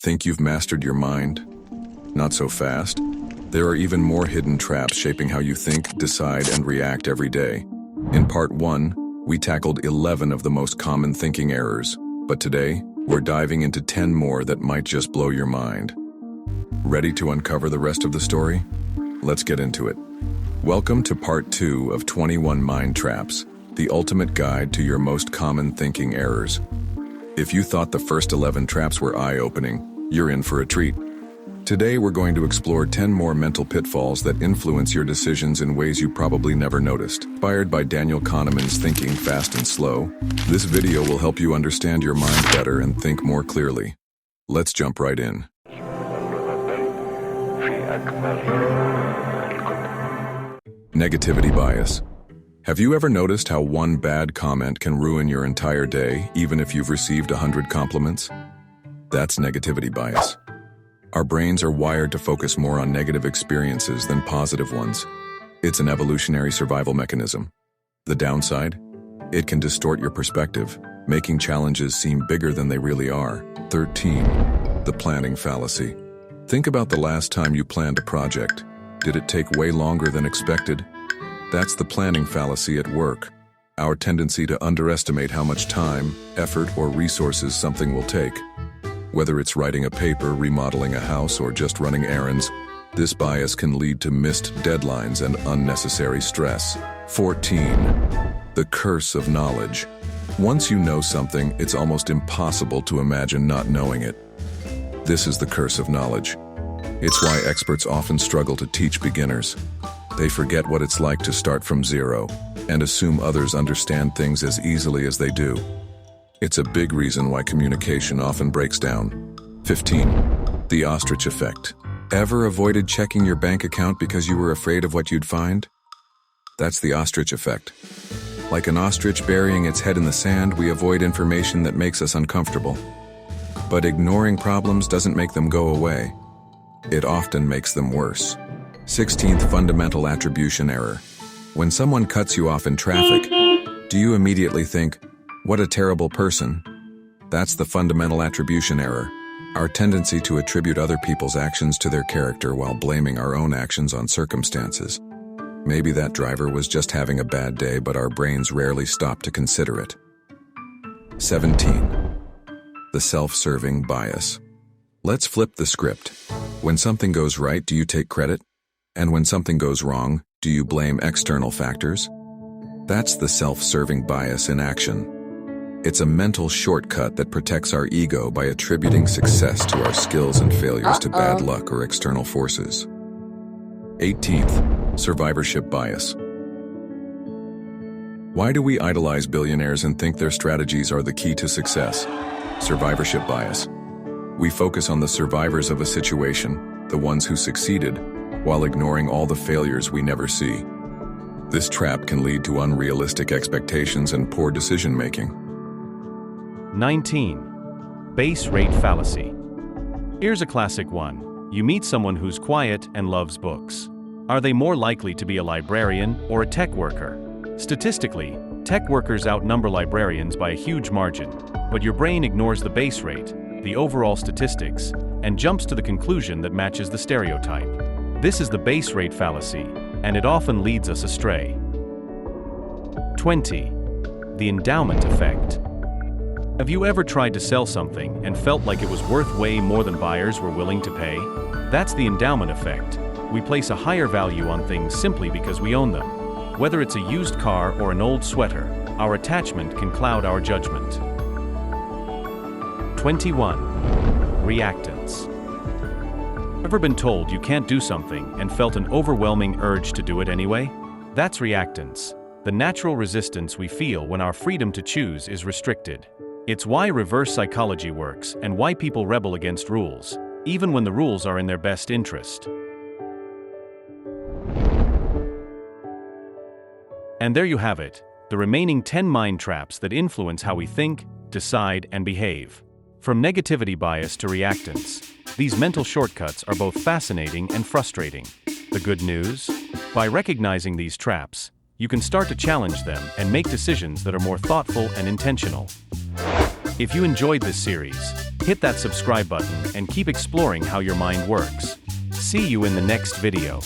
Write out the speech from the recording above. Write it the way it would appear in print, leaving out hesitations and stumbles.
Think you've mastered your mind? Not so fast. There are even more hidden traps shaping how you think, decide, and react every day. In part 1, we tackled 11 of the most common thinking errors, but today, we're diving into 10 more that might just blow your mind. Ready to uncover the rest of the story? Let's get into it. Welcome to part 2 of 21 Mind Traps, the ultimate guide to your most common thinking errors. If you thought the first 11 traps were eye-opening, you're in for a treat. Today we're going to explore 10 more mental pitfalls that influence your decisions in ways you probably never noticed. Inspired by Daniel Kahneman's Thinking Fast and Slow, this video will help you understand your mind better and think more clearly. Let's jump right in. Negativity bias. Have you ever noticed how one bad comment can ruin your entire day, even if you've received 100 compliments? That's negativity bias. Our brains are wired to focus more on negative experiences than positive ones. It's an evolutionary survival mechanism. The downside? It can distort your perspective, making challenges seem bigger than they really are. 13. The planning fallacy. Think about the last time you planned a project. Did it take way longer than expected? That's the planning fallacy at work. Our tendency to underestimate how much time, effort, or resources something will take. Whether it's writing a paper, remodeling a house, or just running errands, this bias can lead to missed deadlines and unnecessary stress. 14. The curse of knowledge. Once you know something, it's almost impossible to imagine not knowing it. This is the curse of knowledge. It's why experts often struggle to teach beginners. They forget what it's like to start from zero and assume others understand things as easily as they do. It's a big reason why communication often breaks down. 15. The Ostrich Effect. Ever avoided checking your bank account because you were afraid of what you'd find? That's the Ostrich Effect. Like an ostrich burying its head in the sand, we avoid information that makes us uncomfortable. But ignoring problems doesn't make them go away. It often makes them worse. 16th fundamental attribution error. When someone cuts you off in traffic, do you immediately think, "What a terrible person"? That's the fundamental attribution error. Our tendency to attribute other people's actions to their character while blaming our own actions on circumstances. Maybe that driver was just having a bad day, but our brains rarely stop to consider it. 17. The self-serving bias. Let's flip the script. When something goes right, do you take credit? And when something goes wrong, do you blame external factors? That's the self-serving bias in action. It's a mental shortcut that protects our ego by attributing success to our skills and failures to bad luck or external forces. 18th, survivorship bias. Why do we idolize billionaires and think their strategies are the key to success? Survivorship bias. We focus on the survivors of a situation, the ones who succeeded, while ignoring all the failures we never see. This trap can lead to unrealistic expectations and poor decision-making. 19. Base rate fallacy. Here's a classic one. You meet someone who's quiet and loves books. Are they more likely to be a librarian or a tech worker? Statistically, tech workers outnumber librarians by a huge margin, but your brain ignores the base rate, the overall statistics, and jumps to the conclusion that matches the stereotype. This is the base rate fallacy, and it often leads us astray. 20. The Endowment Effect. Have you ever tried to sell something and felt like it was worth way more than buyers were willing to pay? That's the endowment effect. We place a higher value on things simply because we own them. Whether it's a used car or an old sweater, our attachment can cloud our judgment. 21. Reactance. Ever been told you can't do something and felt an overwhelming urge to do it anyway? That's reactance, the natural resistance we feel when our freedom to choose is restricted. It's why reverse psychology works and why people rebel against rules, even when the rules are in their best interest. And there you have it, the remaining 10 mind traps that influence how we think, decide, and behave. From negativity bias to reactance, these mental shortcuts are both fascinating and frustrating. The good news? By recognizing these traps, you can start to challenge them and make decisions that are more thoughtful and intentional. If you enjoyed this series, Hit that subscribe button and keep exploring how your mind works. See you in the next video.